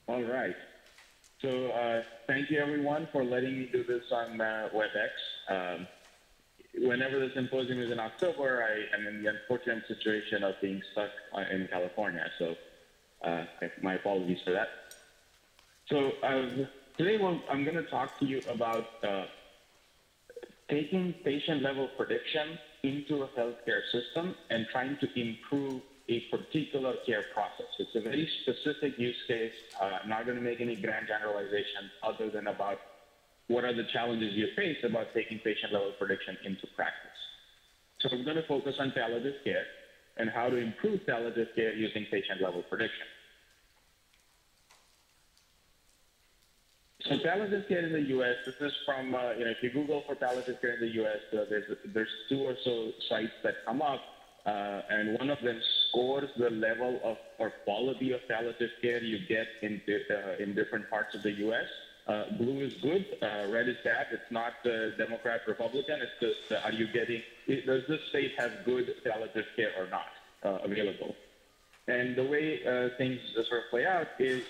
All right. So thank you everyone for letting me do this on WebEx. Whenever the symposium is in October, I am in the unfortunate situation of being stuck in California. So my apologies for that. So today I'm going to talk to you about taking patient-level prediction into a healthcare system and trying to improve a particular care process. It's a very specific use case. I'm not going to make any grand generalizations other than about what are the challenges you face about taking patient-level prediction into practice. So we're going to focus on palliative care and how to improve palliative care using patient-level prediction. So palliative care in the U.S., this is from, if you Google for palliative care in the U.S., there's two or so sites that come up, and one of them scores the level of or quality of palliative care you get in different parts of the U.S. Blue is good, red is bad. It's not Democrat, Republican. It's just, are you getting, does this state have good palliative care or not available? And the way things sort of play out is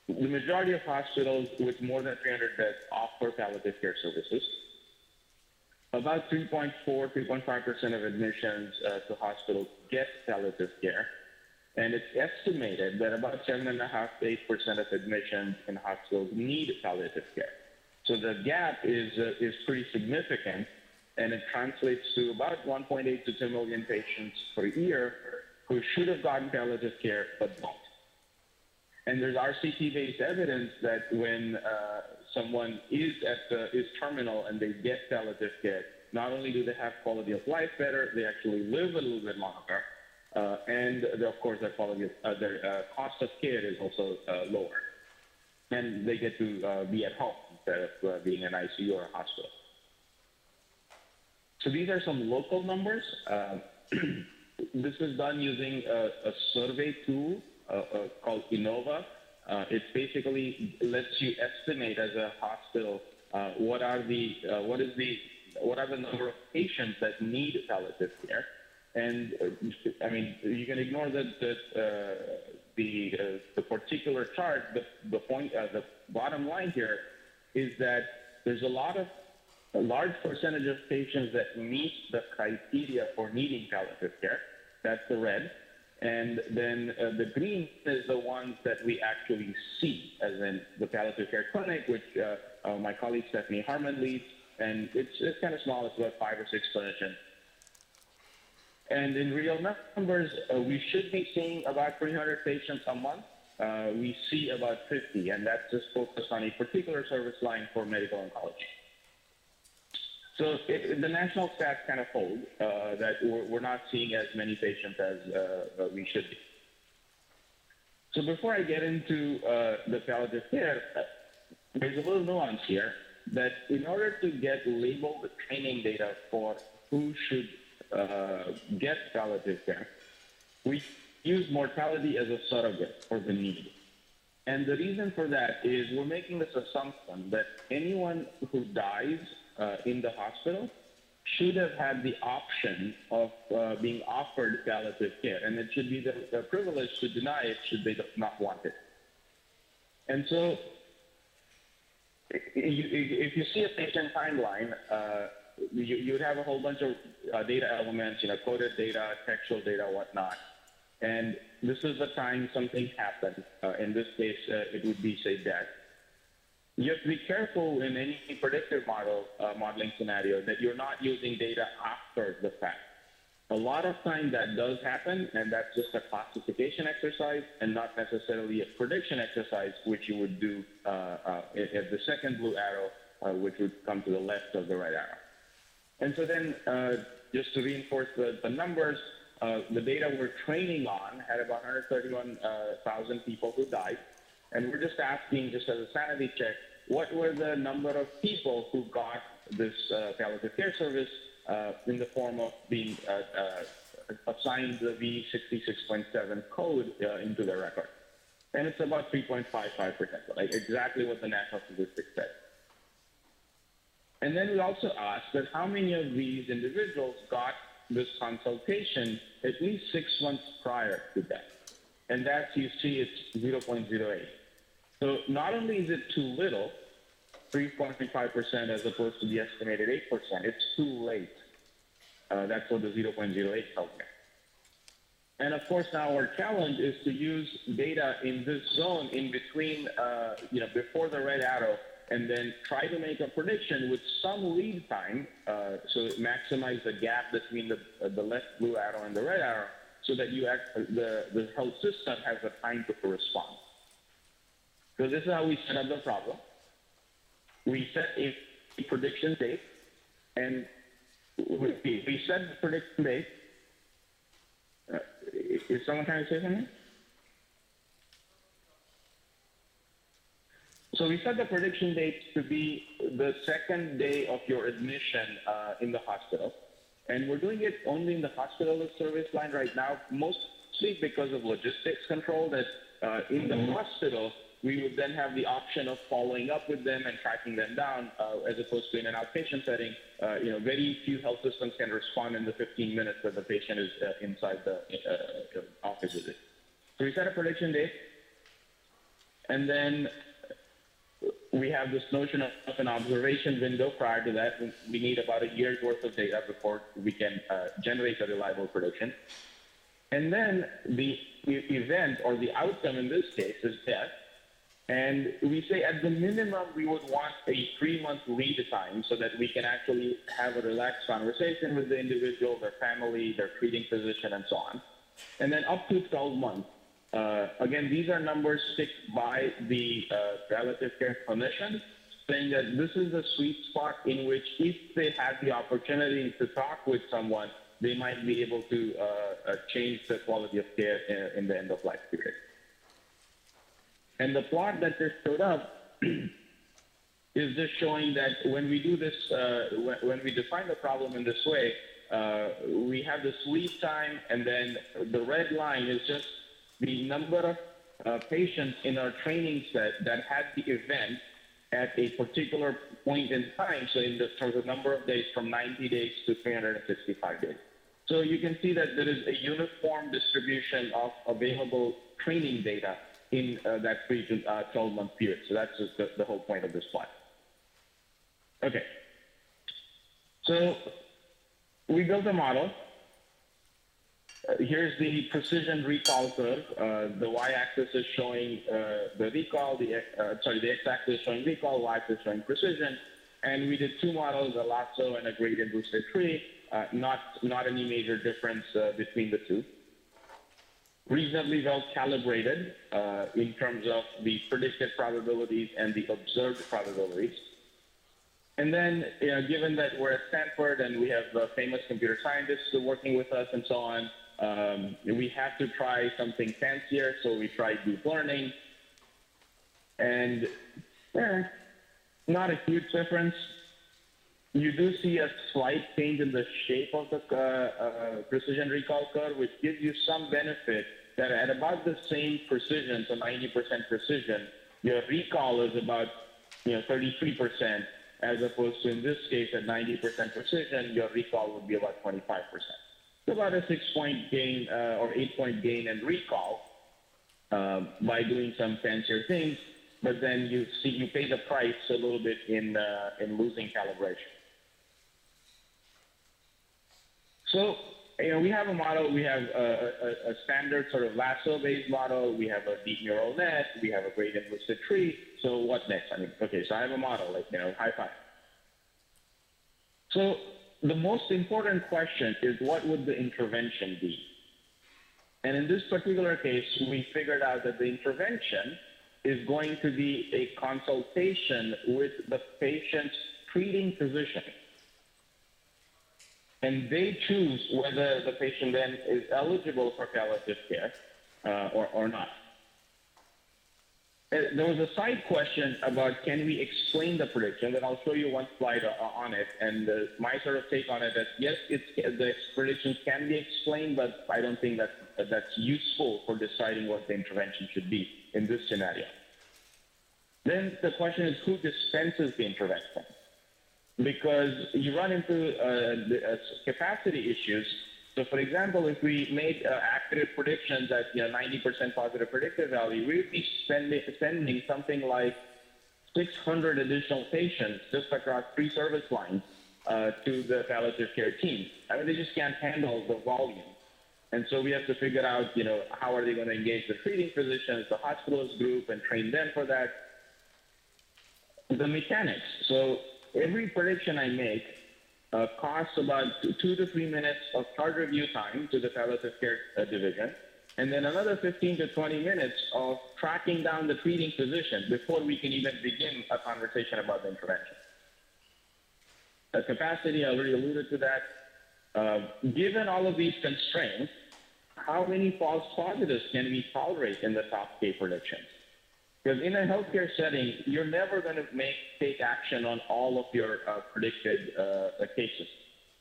the majority of hospitals with more than 300 beds offer palliative care services. About 3.4, 3.5% of admissions to hospitals get palliative care. And it's estimated that about 7.5% to 8% of admissions in hospitals need palliative care. So the gap is pretty significant, and it translates to about 1.8 to 2 million patients per year who should have gotten palliative care but don't. And there's RCT-based evidence that when someone is terminal and they get palliative care, not only do they have quality of life better, they actually live a little bit longer, and of course their cost of care is also lower, and they get to be at home instead of being in ICU or a hospital. So these are some local numbers. This is done using a survey tool called ANOVA. It basically lets you estimate as a hospital what are the number of patients that need palliative care. And I mean, you can ignore the particular chart. The bottom line here is that there's a large percentage of patients that meet the criteria for needing palliative care. That's the red. And then the green is the ones that we actually see, as in the palliative care clinic, which my colleague Stephanie Harmon leads. And it's kind of small. It's about 5 or 6 clinicians. And in real numbers, we should be seeing about 300 patients a month. We see about 50, and that's just focused on a particular service line for medical oncology. So the national stats kind of hold that we're not seeing as many patients as we should be. So before I get into the palliative care, there's a little nuance here that in order to get labeled training data for who should get palliative care, we use mortality as a surrogate for the need. And the reason for that is we're making this assumption that anyone who dies in the hospital should have had the option of being offered palliative care, and it should be the privilege to deny it should they not want it. And so if you see a patient timeline, you'd have a whole bunch of data elements, coded data, textual data, whatnot. And this is the time something happened. In this case, it would be, say, death. You have to be careful in any predictive modeling scenario that you're not using data after the fact. A lot of times that does happen, and that's just a classification exercise and not necessarily a prediction exercise, which you would do at the second blue arrow, which would come to the left of the right arrow. And so then, just to reinforce the numbers, the data we're training on had about 131,000 people who died. And we're just asking, just as a sanity check, what were the number of people who got this palliative care service in the form of being assigned the V66.7 code into their record? And it's about 3.55%, like exactly what the national statistics said. And then we also asked that how many of these individuals got this consultation at least 6 months prior to death. And that, you see, it's 0.08. So not only is it too little, 3.5% as opposed to the estimated 8%, it's too late. That's what the 0.08 tells me. And of course, now our challenge is to use data in this zone in between, before the red arrow, and then try to make a prediction with some lead time, so maximize the gap between the left blue arrow and the red arrow, so that the health system has the time to respond. So this is how we set up the problem. We set a prediction date, and we set the prediction date. Is someone trying to say something? So we set the prediction date to be the second day of your admission in the hospital. And we're doing it only in the hospital service line right now, mostly because of logistics control, that in the hospital, we would then have the option of following up with them and tracking them down, as opposed to in an outpatient setting. Very few health systems can respond in the 15 minutes that the patient is inside the office visit. So we set a prediction date, and then we have this notion of an observation window. Prior to that, we need about a year's worth of data before we can generate a reliable prediction. And then the event, or the outcome in this case, is death. And we say at the minimum, we would want a 3-month lead time so that we can actually have a relaxed conversation with the individual, their family, their treating physician, and so on. And then up to 12 months. Again, these are numbers picked by the palliative care clinician, saying that this is the sweet spot in which, if they have the opportunity to talk with someone, they might be able to change the quality of care in the end-of-life period. And the plot that just showed up is just showing that when we do this, when we define the problem in this way, we have this lead time, and then the red line is just the number of patients in our training set that had the event at a particular point in time. So in terms of number of days, from 90 days to 365 days. So you can see that there is a uniform distribution of available training data in that 3 to 12-month period. So that's just the whole point of this plot. Okay. So we built a model. Here's the precision recall curve. The y-axis is showing the recall. The x-axis is showing recall. Y-axis is showing precision. And we did 2 models, a lasso and a gradient boosted tree. Not any major difference between the two. Reasonably well calibrated in terms of the predicted probabilities and the observed probabilities. And then, given that we're at Stanford and we have famous computer scientists working with us and so on, we have to try something fancier. So we tried deep learning, and not a huge difference. You do see a slight change in the shape of the precision recall curve, which gives you some benefit that at about the same precision, so 90% precision, your recall is about 33%, as opposed to in this case at 90% precision, your recall would be about 25%. So about a 6-point gain or 8-point gain in recall by doing some fancier things, but then you pay the price a little bit in losing calibration. So, we have a model. We have a standard sort of lasso-based model. We have a deep neural net. We have a gradient boosted tree. So what next? Okay, so I have a model, high five. So the most important question is, what would the intervention be? And in this particular case, we figured out that the intervention is going to be a consultation with the patient's treating physician. And they choose whether the patient then is eligible for palliative care or not. There was a side question about, can we explain the prediction? And I'll show you one slide on it. And my sort of take on it is, yes, the predictions can be explained, but I don't think that's useful for deciding what the intervention should be in this scenario. Then the question is, who dispenses the intervention? Because you run into capacity issues So, for example, if we made accurate predictions at 90% positive predictive value, we would be sending something like 600 additional patients just across 3 service lines to the palliative care team. I mean, they just can't handle the volume. And so we have to figure out, how are they going to engage the treating physicians, the hospitalist group, and train them for that. The mechanics. So every prediction I make costs about 2 to 3 minutes of chart review time to the palliative care division, and then another 15 to 20 minutes of tracking down the treating physician before we can even begin a conversation about the intervention. The capacity, I already alluded to that. Given all of these constraints, how many false positives can we tolerate in the top K predictions? Because in a healthcare setting, you're never going to take action on all of your predicted cases.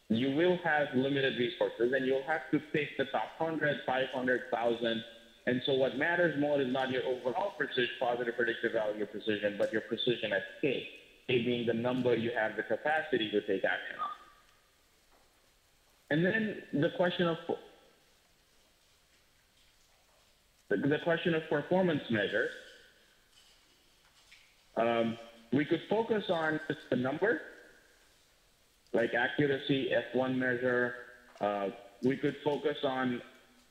You will have limited resources, and you'll have to pick the top 100, 500, 1,000. And so what matters more is not your overall positive predictive value precision, but your precision at K, K being the number you have the capacity to take action on. And then the question of performance measures. We could focus on just the number, like accuracy, F1 measure. We could focus on,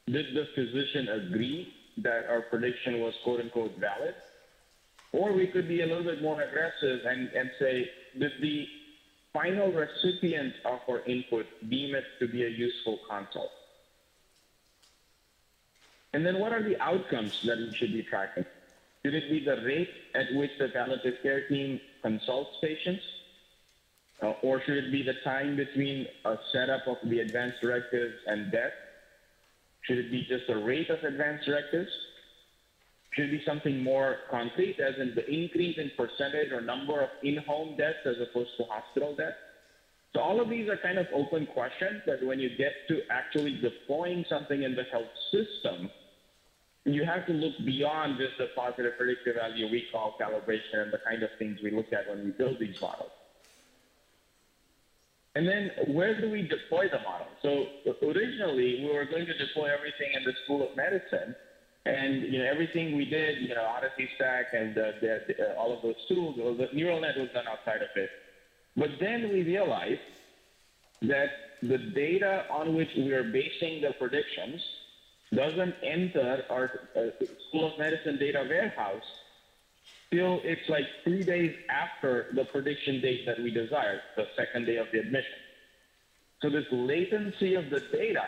did the physician agree that our prediction was quote unquote valid? Or we could be a little bit more aggressive and say, did the final recipient of our input deem it to be a useful consult? And then what are the outcomes that we should be tracking? Should it be the rate at which the palliative care team consults patients? Or should it be the time between a setup of the advanced directives and death? Should it be just the rate of advanced directives? Should it be something more concrete, as in the increase in percentage or number of in-home deaths as opposed to hospital deaths? So all of these are kind of open questions that when you get to actually deploying something in the health system, you have to look beyond just the positive predictive value, recall, calibration, and the kind of things we look at when we build these models. And then where do we deploy the model? So originally, we were going to deploy everything in the School of Medicine, and everything we did, OHDSI Stack and all of those tools, the neural net was done outside of it. But then we realized that the data on which we are basing the predictions doesn't enter our School of Medicine data warehouse till it's like 3 days after the prediction date that we desired, the second day of the admission. So this latency of the data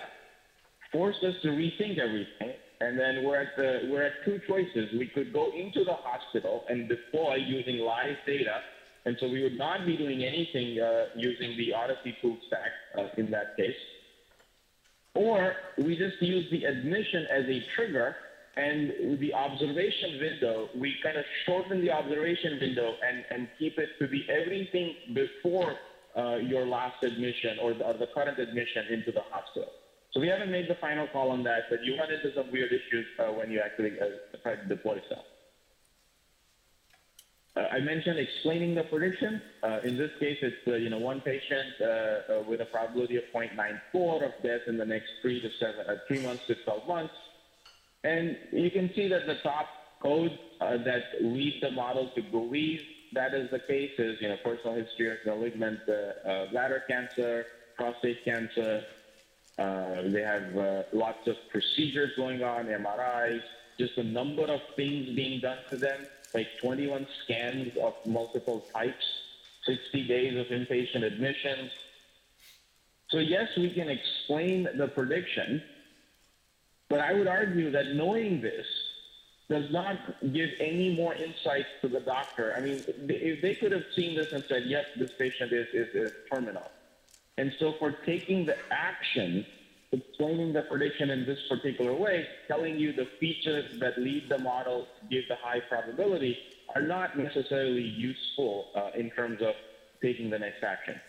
forced us to rethink everything. And then we're at 2 choices. We could go into the hospital and deploy using live data. And so we would not be doing anything using the OHDSI tool stack in that case. Or we just use the admission as a trigger, and the observation window, we kind of shorten the observation window and keep it to be everything before your last admission or the current admission into the hospital. So we haven't made the final call on that, but you run into some weird issues when you actually try to deploy stuff. I mentioned explaining the prediction. In this case, it's one patient with a probability of 0.94 of death in the next 3 months to 12 months. And you can see that the top code that lead the model to believe that is the case is personal history of malignant bladder cancer, prostate cancer. They have lots of procedures going on, MRIs, just the number of things being done to them, like 21 scans of multiple types, 60 days of inpatient admissions. So yes, we can explain the prediction, but I would argue that knowing this does not give any more insights to the doctor. I mean, if they could have seen this and said, yes, this patient is terminal. And so for taking the action, explaining the prediction in this particular way, telling you the features that lead the model to give the high probability are not necessarily useful in terms of taking the next action.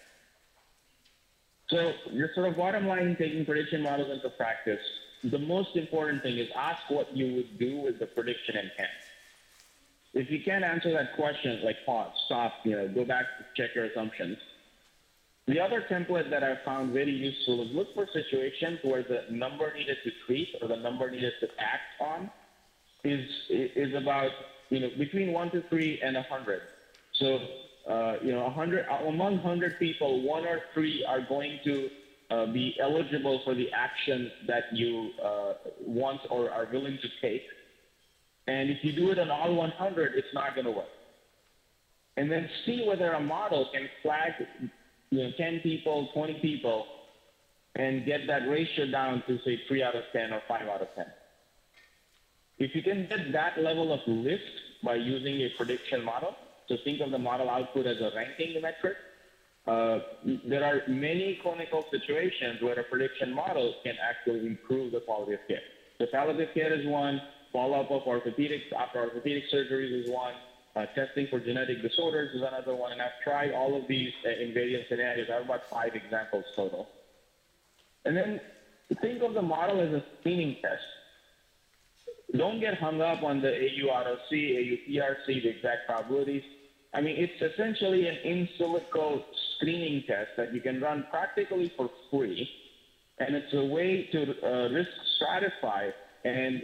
So your sort of bottom line, taking prediction models into practice, the most important thing is ask what you would do with the prediction in hand. If you can't answer that question, like pause, stop, go back, check your assumptions. The other template that I found very useful is look for situations where the number needed to treat or the number needed to act on is about between 1 to 3 and 100. So 100 among 100 people, 1 or 3 are going to be eligible for the action that you want or are willing to take. And if you do it on all 100, it's not going to work. And then see whether a model can flag 10 people, 20 people, and get that ratio down to, say, 3 out of 10 or 5 out of 10. If you can get that level of lift by using a prediction model, so think of the model output as a ranking metric, there are many clinical situations where a prediction model can actually improve the quality of care. So palliative care is one, follow-up of orthopedics after orthopedic surgeries is one, testing for genetic disorders is another one, and I've tried all of these in various scenarios. I have about 5 examples total. And then think of the model as a screening test. Don't get hung up on the AUROC, AUPRC, the exact probabilities. I mean, it's essentially an in silico screening test that you can run practically for free, and it's a way to risk stratify and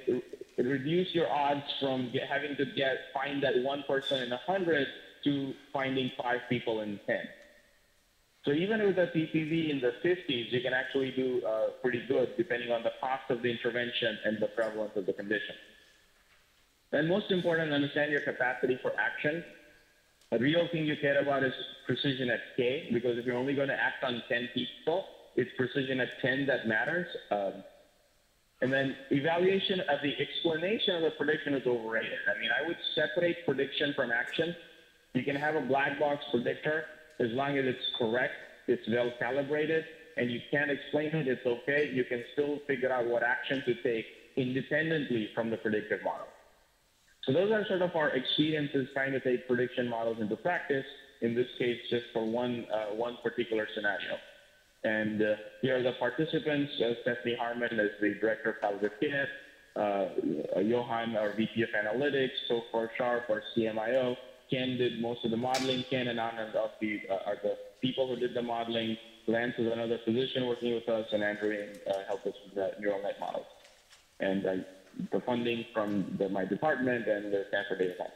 reduce your odds from having to find that one person in 100 to finding 5 people in 10. So even with a PPV in the 50s, you can actually do pretty good depending on the cost of the intervention and the prevalence of the condition. And most important, understand your capacity for action. The real thing you care about is precision at K, because if you're only going to act on 10 people, it's precision at 10 that matters. And then evaluation of the explanation of the prediction is overrated. I mean, I would separate prediction from action. You can have a black box predictor as long as it's correct, it's well calibrated, and you can't explain it, it's okay. You can still figure out what action to take independently from the predictive model. So those are sort of our experiences trying to take prediction models into practice, in this case, just for one particular scenario. And here are the participants. Stephanie Harmon is the Director of Palliative Care, Johan, our VP of Analytics, Topher Sharp, our CMIO. Ken did most of the modeling. Ken and Anand are the people who did the modeling. Lance is another physician working with us, and Andrew helped us with the neural net models. And the funding from my department and the Stanford Data Science.